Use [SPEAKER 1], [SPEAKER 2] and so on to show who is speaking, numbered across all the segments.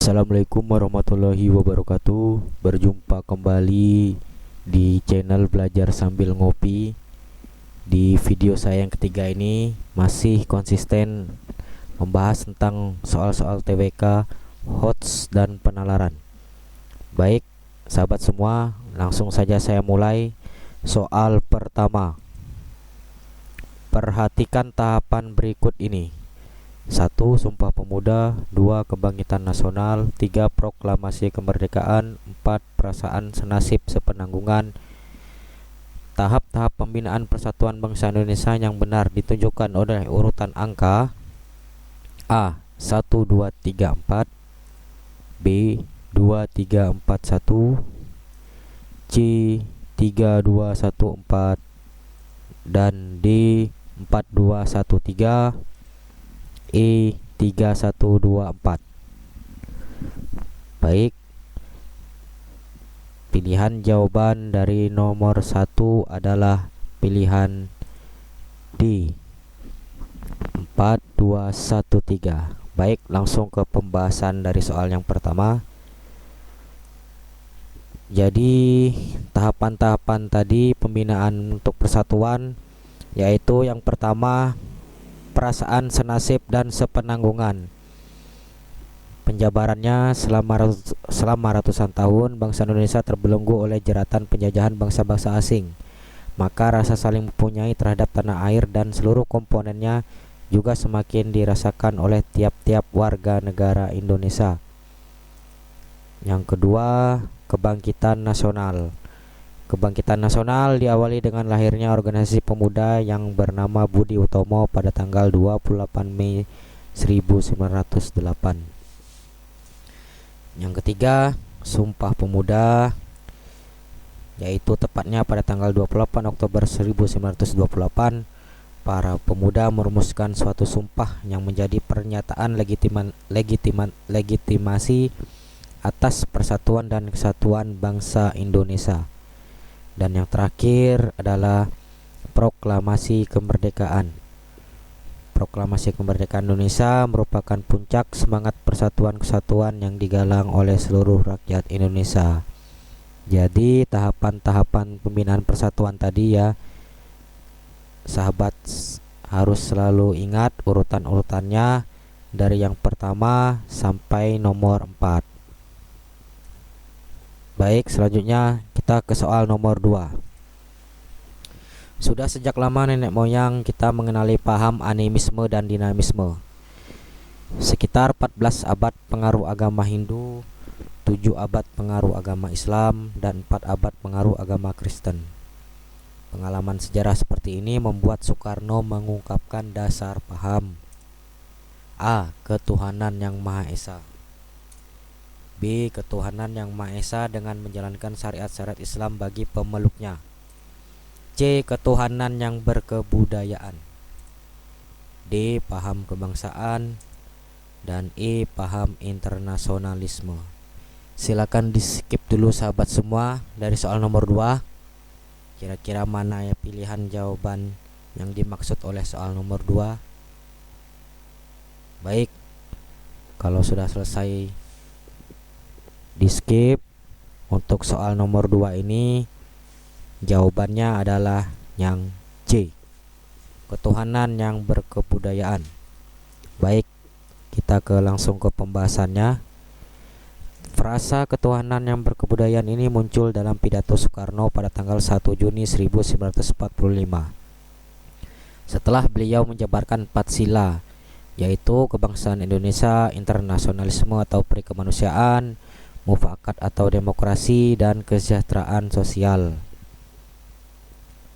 [SPEAKER 1] Assalamualaikum warahmatullahi wabarakatuh. Berjumpa kembali di channel Belajar Sambil Ngopi. Di video saya yang ketiga ini masih konsisten membahas tentang soal-soal TWK, HOTS, dan penalaran. Baik, sahabat semua, langsung saja saya mulai. Soal pertama. Perhatikan tahapan berikut ini. 1. Sumpah Pemuda. 2. Kebangkitan Nasional. 3. Proklamasi Kemerdekaan. 4. Perasaan senasib sepenanggungan. Tahap-tahap pembinaan Persatuan Bangsa Indonesia yang benar ditunjukkan oleh urutan angka A. 1, 2, 3, 4, B. 2, 3, 4, 1, C. 3, 2, 1, 4, dan D. 4, 2, 1, 3, E. 3, 1, 2, 4. Baik, pilihan jawaban dari nomor 1 adalah pilihan D, 4, 2, 1, 3. Baik, langsung ke pembahasan dari soal yang pertama. Jadi tahapan-tahapan tadi pembinaan untuk persatuan, yaitu yang pertama perasaan senasib dan sepenanggungan. Penjabarannya, selama ratusan tahun bangsa Indonesia terbelenggu oleh jeratan penjajahan bangsa-bangsa asing. Maka rasa saling mempunyai terhadap tanah air dan seluruh komponennya juga semakin dirasakan oleh tiap-tiap warga negara Indonesia. Yang kedua, kebangkitan nasional. Kebangkitan nasional diawali dengan lahirnya organisasi pemuda yang bernama Budi Utomo pada tanggal 28 Mei 1908. Yang ketiga, Sumpah Pemuda, yaitu tepatnya pada tanggal 28 Oktober 1928, para pemuda merumuskan suatu sumpah yang menjadi pernyataan legitimasi atas persatuan dan kesatuan bangsa Indonesia. Dan yang terakhir adalah Proklamasi Kemerdekaan. Proklamasi Kemerdekaan Indonesia merupakan puncak semangat persatuan kesatuan yang digalang oleh seluruh rakyat Indonesia. Jadi tahapan-tahapan pembinaan persatuan tadi ya, sahabat harus selalu ingat urutan-urutannya dari yang pertama sampai nomor 4. Baik, selanjutnya kita ke soal nomor 2. Sudah sejak lama nenek moyang kita mengenali paham animisme dan dinamisme. Sekitar 14 abad pengaruh agama Hindu, 7 abad pengaruh agama Islam, dan 4 abad pengaruh agama Kristen. Pengalaman sejarah seperti ini membuat Soekarno mengungkapkan dasar paham A. Ketuhanan yang Maha Esa, B. Ketuhanan yang Maha Esa dengan menjalankan syariat-syariat Islam bagi pemeluknya, C. Ketuhanan yang berkebudayaan, D. Paham kebangsaan, dan E. Paham internasionalisme. Silakan di skip dulu sahabat semua dari soal nomor 2. Kira-kira mana ya pilihan jawaban yang dimaksud oleh soal nomor 2? Baik, kalau sudah selesai di skip, untuk soal nomor 2 ini jawabannya adalah yang C, ketuhanan yang berkebudayaan. Baik, kita langsung ke pembahasannya. Frasa ketuhanan yang berkebudayaan ini muncul dalam pidato Soekarno pada tanggal 1 Juni 1945. Setelah beliau menjabarkan 4 sila, yaitu kebangsaan Indonesia, internasionalisme atau perikemanusiaan, mufakat atau demokrasi, dan kesejahteraan sosial.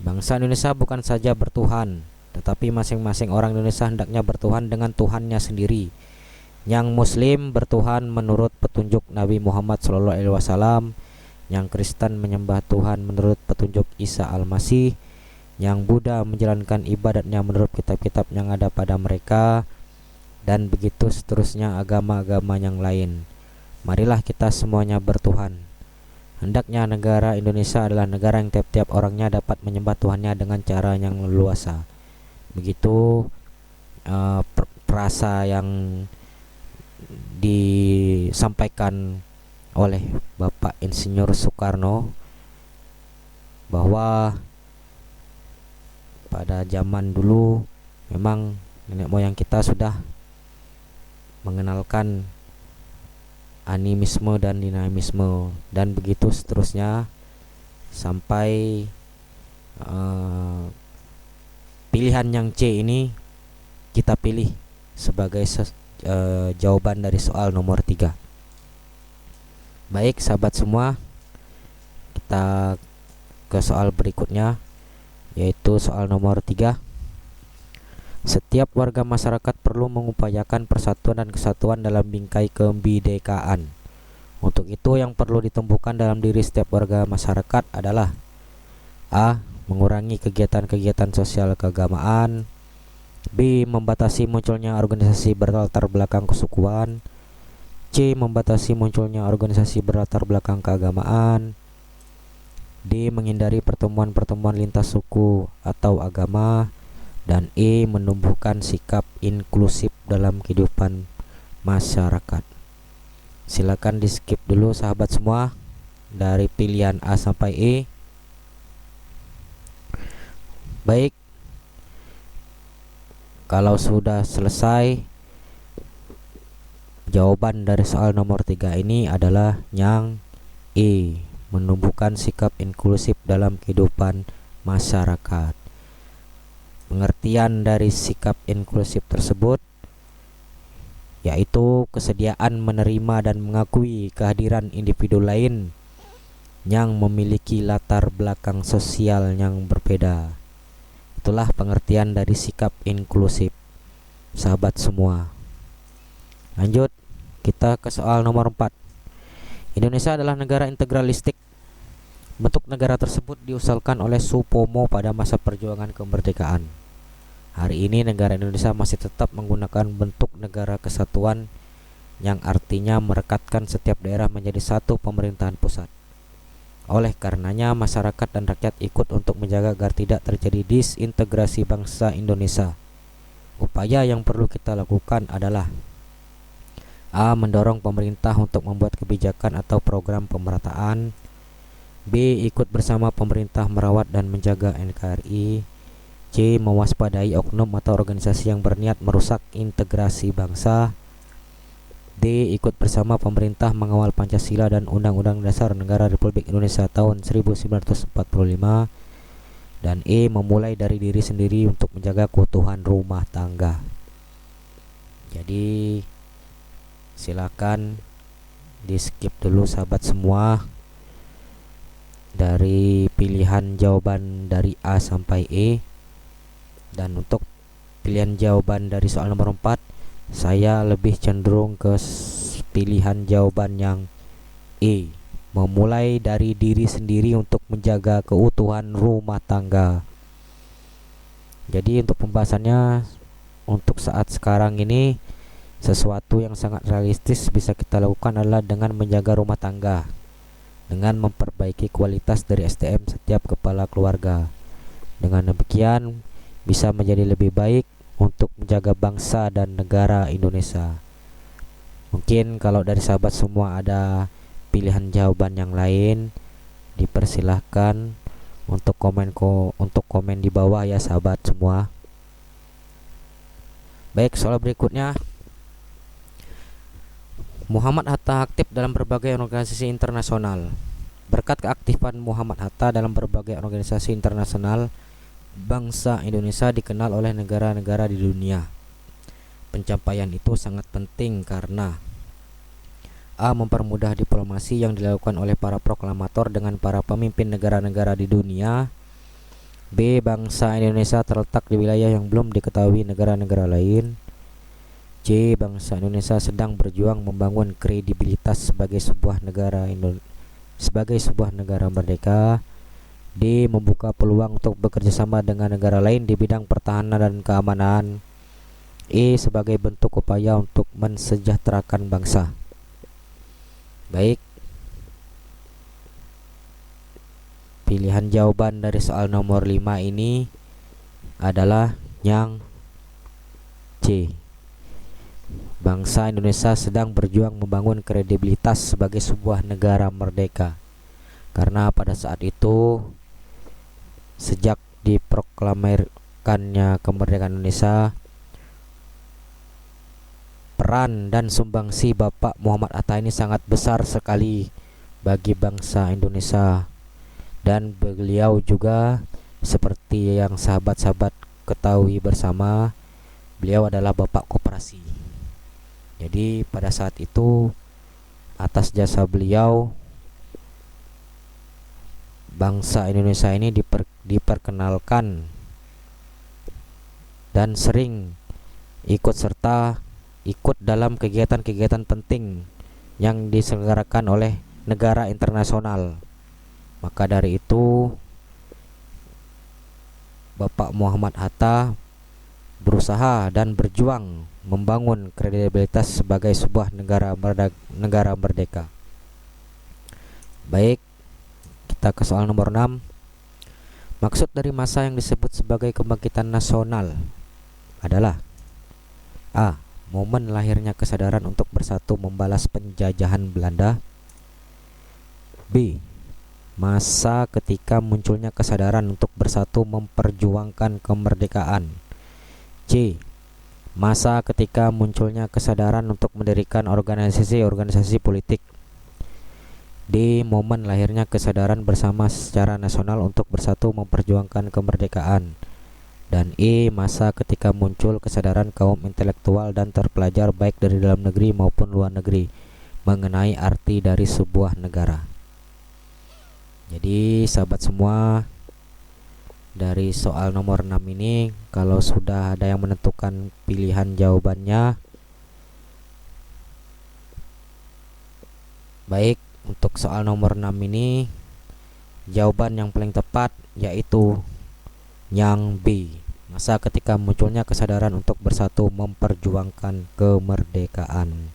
[SPEAKER 1] Bangsa Indonesia bukan saja bertuhan, tetapi masing-masing orang Indonesia hendaknya bertuhan dengan Tuhannya sendiri. Yang Muslim bertuhan menurut petunjuk Nabi Muhammad SAW, yang Kristen menyembah Tuhan menurut petunjuk Isa Al-Masih, yang Buddha menjalankan ibadatnya menurut kitab-kitab yang ada pada mereka, dan begitu seterusnya agama-agama yang lain. Marilah kita semuanya bertuhan. Hendaknya negara Indonesia adalah negara yang tiap-tiap orangnya dapat menyembah Tuhannya dengan cara yang leluasa. Begitu frasa yang disampaikan oleh Bapak Insinyur Soekarno bahwa pada zaman dulu memang nenek moyang kita sudah mengenalkan animisme dan dinamisme, dan begitu seterusnya sampai pilihan yang C ini kita pilih sebagai jawaban dari soal nomor 3. Baik sahabat semua, kita ke soal berikutnya, yaitu soal nomor 3. Setiap warga masyarakat perlu mengupayakan persatuan dan kesatuan dalam bingkai kebinekaan. Untuk itu yang perlu ditumbuhkan dalam diri setiap warga masyarakat adalah A. Mengurangi kegiatan-kegiatan sosial keagamaan. B. Membatasi munculnya organisasi berlatar belakang kesukuan. C. Membatasi munculnya organisasi berlatar belakang keagamaan. D. Menghindari pertemuan-pertemuan lintas suku atau agama. Dan E. Menumbuhkan sikap inklusif dalam kehidupan masyarakat. Silakan di skip dulu sahabat semua dari pilihan A sampai E. Baik, kalau sudah selesai, jawaban dari soal nomor 3 ini adalah yang E. Menumbuhkan sikap inklusif dalam kehidupan masyarakat. Pengertian dari sikap inklusif tersebut yaitu kesediaan menerima dan mengakui kehadiran individu lain yang memiliki latar belakang sosial yang berbeda. Itulah pengertian dari sikap inklusif, sahabat semua. Lanjut, kita ke soal nomor 4. Indonesia adalah negara integralistik. Bentuk negara tersebut diusulkan oleh Supomo pada masa perjuangan kemerdekaan. Hari ini negara Indonesia masih tetap menggunakan bentuk negara kesatuan yang artinya merekatkan setiap daerah menjadi satu pemerintahan pusat. Oleh karenanya masyarakat dan rakyat ikut untuk menjaga agar tidak terjadi disintegrasi bangsa Indonesia. Upaya yang perlu kita lakukan adalah A. Mendorong pemerintah untuk membuat kebijakan atau program pemerataan. B. Ikut bersama pemerintah merawat dan menjaga NKRI. C. Mewaspadai oknum atau organisasi yang berniat merusak integrasi bangsa. D. Ikut bersama pemerintah mengawal Pancasila dan Undang-Undang Dasar Negara Republik Indonesia tahun 1945. Dan E. Memulai dari diri sendiri untuk menjaga keutuhan rumah tangga. Jadi silakan di skip dulu sahabat semua dari pilihan jawaban dari A sampai E. Dan untuk pilihan jawaban dari soal nomor 4, saya lebih cenderung ke pilihan jawaban yang E. Memulai dari diri sendiri untuk menjaga keutuhan rumah tangga. Jadi untuk pembahasannya untuk saat sekarang ini, sesuatu yang sangat realistis bisa kita lakukan adalah dengan menjaga rumah tangga, dengan memperbaiki kualitas dari SDM setiap kepala keluarga. Dengan demikian bisa menjadi lebih baik untuk menjaga bangsa dan negara Indonesia. Mungkin kalau dari sahabat semua ada pilihan jawaban yang lain, dipersilahkan untuk komen di bawah ya sahabat semua. Baik, soal berikutnya. Muhammad Hatta aktif dalam berbagai organisasi internasional. Berkat keaktifan Muhammad Hatta dalam berbagai organisasi internasional, bangsa Indonesia dikenal oleh negara-negara di dunia. Pencapaian itu sangat penting karena A. Mempermudah diplomasi yang dilakukan oleh para proklamator dengan para pemimpin negara-negara di dunia. B. Bangsa Indonesia terletak di wilayah yang belum diketahui negara-negara lain. C. Bangsa Indonesia sedang berjuang membangun kredibilitas sebagai sebuah negara merdeka. D. Membuka peluang untuk bekerja sama dengan negara lain di bidang pertahanan dan keamanan. E. Sebagai bentuk upaya untuk mensejahterakan bangsa. Baik, pilihan jawaban dari soal nomor 5 ini adalah yang C. bangsa Indonesia sedang berjuang membangun kredibilitas sebagai sebuah negara merdeka. Karena pada saat itu, sejak diproklamirkannya kemerdekaan Indonesia, peran dan sumbangsi Bapak Muhammad Hatta ini sangat besar sekali bagi bangsa Indonesia. Dan beliau juga seperti yang sahabat-sahabat ketahui bersama, beliau adalah Bapak Koperasi. Jadi pada saat itu, atas jasa beliau, bangsa Indonesia ini diperkenalkan dan sering ikut dalam kegiatan-kegiatan penting yang diselenggarakan oleh negara internasional. Maka dari itu, Bapak Muhammad Hatta berusaha dan berjuang membangun kredibilitas sebagai sebuah negara merdeka. Baik, kita ke soal nomor 6. Maksud dari masa yang disebut sebagai kebangkitan nasional adalah A. Momen lahirnya kesadaran untuk bersatu membalas penjajahan Belanda. B. Masa ketika munculnya kesadaran untuk bersatu memperjuangkan kemerdekaan. C. Masa ketika munculnya kesadaran untuk mendirikan organisasi-organisasi politik. D. Momen lahirnya kesadaran bersama secara nasional untuk bersatu memperjuangkan kemerdekaan. Dan E. Masa ketika muncul kesadaran kaum intelektual dan terpelajar baik dari dalam negeri maupun luar negeri mengenai arti dari sebuah negara. Jadi sahabat semua, dari soal nomor 6 ini, kalau sudah ada yang menentukan pilihan jawabannya, baik, untuk soal nomor 6 ini jawaban yang paling tepat yaitu yang B. Masa ketika munculnya kesadaran untuk bersatu memperjuangkan kemerdekaan.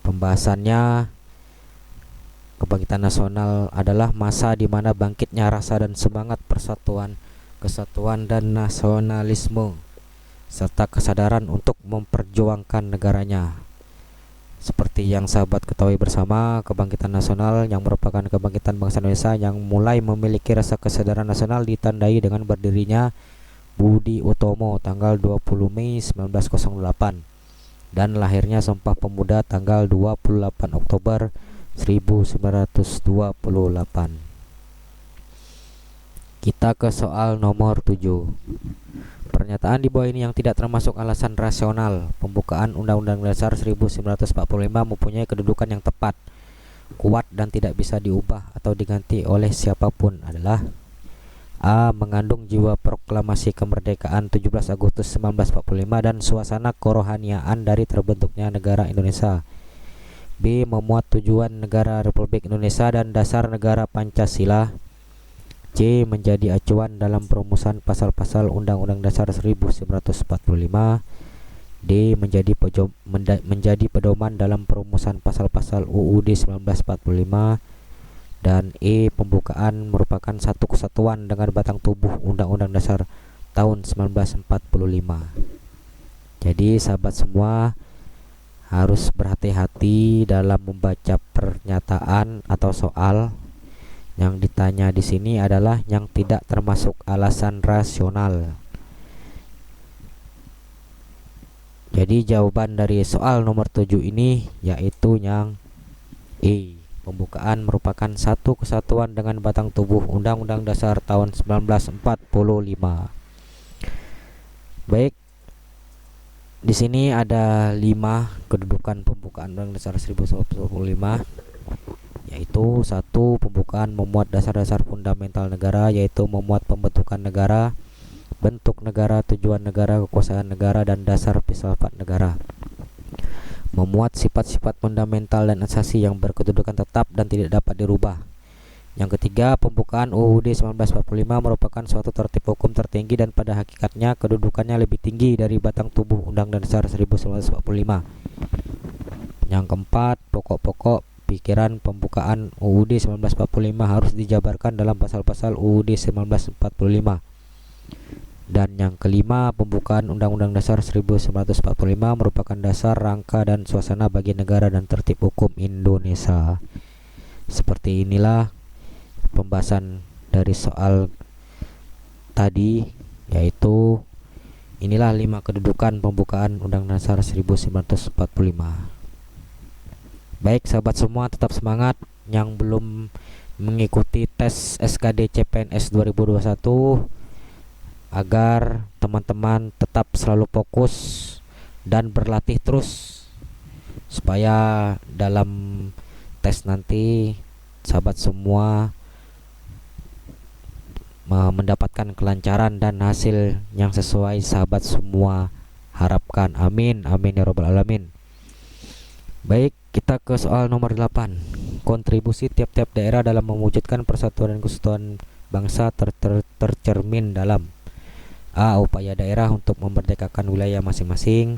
[SPEAKER 1] Pembahasannya, kebangkitan nasional adalah masa di mana bangkitnya rasa dan semangat persatuan, kesatuan dan nasionalisme serta kesadaran untuk memperjuangkan negaranya. Seperti yang sahabat ketahui bersama, kebangkitan nasional yang merupakan kebangkitan bangsa Indonesia yang mulai memiliki rasa kesadaran nasional ditandai dengan berdirinya Budi Utomo tanggal 20 Mei 1908 dan lahirnya Sumpah Pemuda tanggal 28 Oktober 1928. Kita ke soal nomor 7. Pernyataan di bawah ini yang tidak termasuk alasan rasional pembukaan Undang-Undang Dasar 1945 mempunyai kedudukan yang tepat, kuat dan tidak bisa diubah atau diganti oleh siapapun adalah A. Mengandung jiwa proklamasi kemerdekaan 17 Agustus 1945 dan suasana kerohaniaan dari terbentuknya negara Indonesia. B. Memuat tujuan negara Republik Indonesia dan dasar negara Pancasila. C. Menjadi acuan dalam perumusan pasal-pasal Undang-Undang Dasar 1945. D. Menjadi pedoman dalam perumusan pasal-pasal UUD 1945. Dan E. Pembukaan merupakan satu kesatuan dengan batang tubuh Undang-Undang Dasar tahun 1945. Jadi sahabat semua harus berhati-hati dalam membaca pernyataan atau soal. Yang ditanya di sini adalah yang tidak termasuk alasan rasional. Jadi jawaban dari soal nomor 7 ini yaitu yang E. Pembukaan merupakan satu kesatuan dengan batang tubuh Undang-Undang Dasar tahun 1945. Baik, di sini ada 5 kedudukan pembukaan Undang-Undang Dasar 1945, yaitu 1. Pembukaan memuat dasar-dasar fundamental negara, yaitu memuat pembentukan negara, bentuk negara, tujuan negara, kekuasaan negara, dan dasar filsafat negara. Memuat sifat-sifat fundamental dan asasi yang berkedudukan tetap dan tidak dapat dirubah. Yang ketiga, pembukaan UUD 1945 merupakan suatu tertib hukum tertinggi dan pada hakikatnya kedudukannya lebih tinggi dari batang tubuh Undang-Undang Dasar 1945. Yang keempat, pokok-pokok pikiran pembukaan UUD 1945 harus dijabarkan dalam pasal-pasal UUD 1945. Dan yang kelima, pembukaan Undang-Undang Dasar 1945 merupakan dasar, rangka, dan suasana bagi negara dan tertib hukum Indonesia. Seperti inilah pembahasan dari soal tadi, yaitu inilah 5 kedudukan pembukaan Undang-Undang Dasar 1945. Baik sahabat semua, tetap semangat. Yang belum mengikuti tes SKD CPNS 2021, agar teman-teman tetap selalu fokus dan berlatih terus, supaya dalam tes nanti sahabat semua mendapatkan kelancaran dan hasil yang sesuai sahabat semua harapkan. Amin, amin ya robbal alamin. Baik, kita ke soal nomor 8. Kontribusi tiap-tiap daerah dalam mewujudkan persatuan dan kesatuan bangsa tercermin dalam: A. Upaya daerah untuk memerdekakan wilayah masing-masing.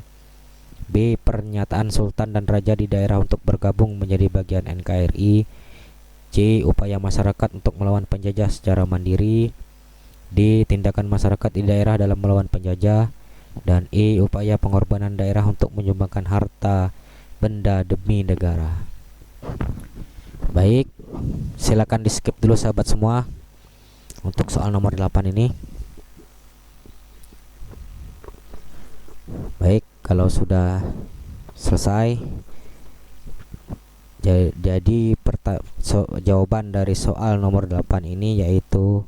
[SPEAKER 1] B. Pernyataan sultan dan raja di daerah untuk bergabung menjadi bagian NKRI. C. Upaya masyarakat untuk melawan penjajah secara mandiri. D. Tindakan masyarakat di daerah dalam melawan penjajah. Dan E. Upaya pengorbanan daerah untuk menyumbangkan harta benda demi negara. Baik, silakan di skip dulu sahabat semua untuk soal nomor 8 ini. Baik, kalau sudah selesai, jadi jawaban dari soal nomor 8 ini yaitu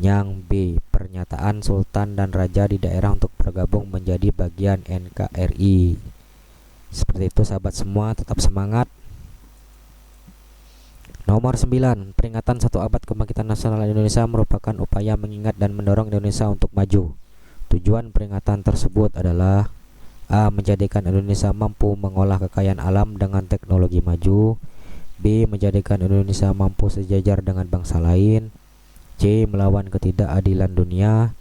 [SPEAKER 1] yang B, pernyataan sultan dan raja di daerah untuk bergabung menjadi bagian NKRI. Seperti itu sahabat semua, tetap semangat. Nomor 9, peringatan 1 abad kebangkitan nasional Indonesia merupakan upaya mengingat dan mendorong Indonesia untuk maju. Tujuan peringatan tersebut adalah: A. Menjadikan Indonesia mampu mengolah kekayaan alam dengan teknologi maju. B. Menjadikan Indonesia mampu sejajar dengan bangsa lain. C. Melawan ketidakadilan dunia.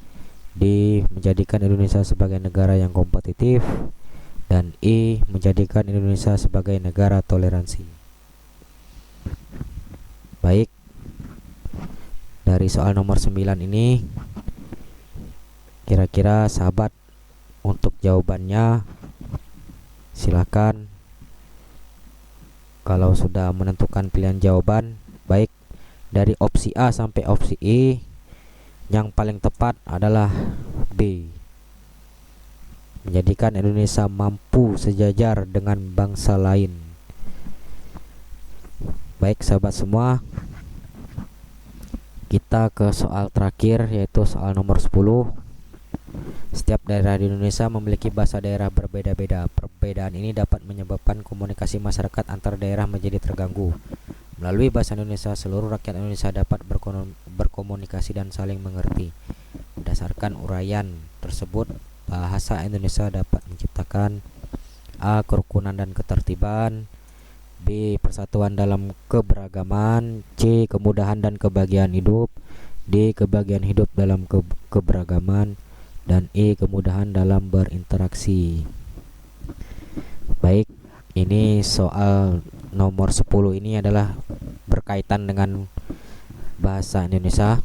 [SPEAKER 1] D. Menjadikan Indonesia sebagai negara yang kompetitif. Dan E. Menjadikan Indonesia sebagai negara toleransi. Baik, dari soal nomor 9 ini, kira-kira sahabat untuk jawabannya silakan. Kalau sudah menentukan pilihan jawaban, baik dari opsi A sampai opsi E, yang paling tepat adalah B. Menjadikan Indonesia mampu sejajar dengan bangsa lain. Baik sahabat semua, kita ke soal terakhir, yaitu soal nomor 10. Setiap daerah di Indonesia memiliki bahasa daerah berbeda-beda. Perbedaan ini dapat menyebabkan komunikasi masyarakat antar daerah menjadi terganggu. Melalui bahasa Indonesia, seluruh rakyat Indonesia dapat berkomunikasi dan saling mengerti. Berdasarkan uraian tersebut, bahasa Indonesia dapat menciptakan: A. Kerukunan dan ketertiban. B. Persatuan dalam keberagaman. C. Kemudahan dan kebahagiaan hidup. D. Kebahagiaan hidup dalam keberagaman. Dan E. Kemudahan dalam berinteraksi. Baik, ini soal nomor 10 ini adalah berkaitan dengan bahasa Indonesia.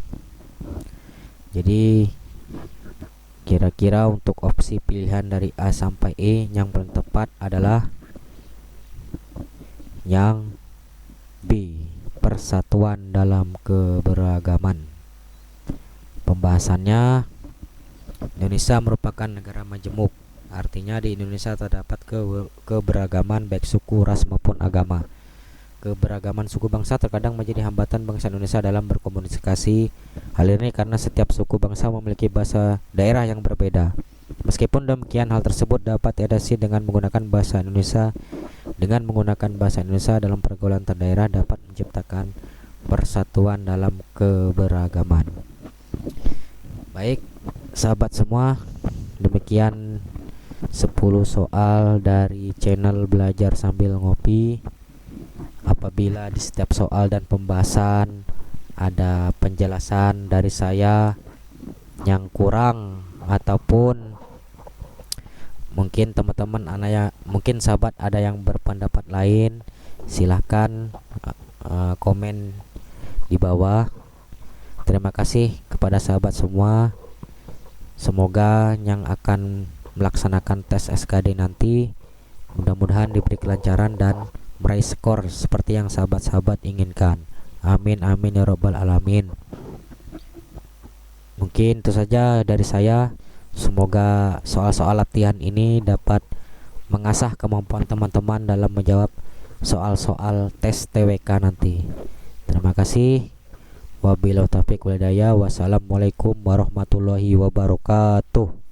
[SPEAKER 1] Jadi kira-kira untuk opsi pilihan dari A sampai E, yang paling tepat adalah yang B, persatuan dalam keberagaman. Pembahasannya, Indonesia merupakan negara majemuk. Artinya di Indonesia terdapat keberagaman baik suku, ras maupun agama. Keberagaman suku bangsa terkadang menjadi hambatan bangsa Indonesia dalam berkomunikasi. Hal ini karena setiap suku bangsa memiliki bahasa daerah yang berbeda. Meskipun demikian, hal tersebut dapat diatasi dengan menggunakan bahasa Indonesia. Dengan menggunakan bahasa Indonesia dalam pergaulan antar daerah dapat menciptakan persatuan dalam keberagaman. Baik, sahabat semua, demikian 10 soal dari channel Belajar Sambil Ngopi. Apabila di setiap soal dan pembahasan ada penjelasan dari saya yang kurang, ataupun mungkin teman-teman mungkin sahabat ada yang berpendapat lain, silahkan komen di bawah. Terima kasih kepada sahabat semua. Semoga yang akan melaksanakan tes SKD nanti mudah-mudahan diberi kelancaran dan meraih skor seperti yang sahabat-sahabat inginkan. Amin amin ya robbal alamin. Mungkin itu saja dari saya. Semoga soal-soal latihan ini dapat mengasah kemampuan teman-teman dalam menjawab soal-soal tes TWK nanti. Terima kasih. Wabillahi taufiq wal hidayah. Wassalamualaikum warahmatullahi wabarakatuh.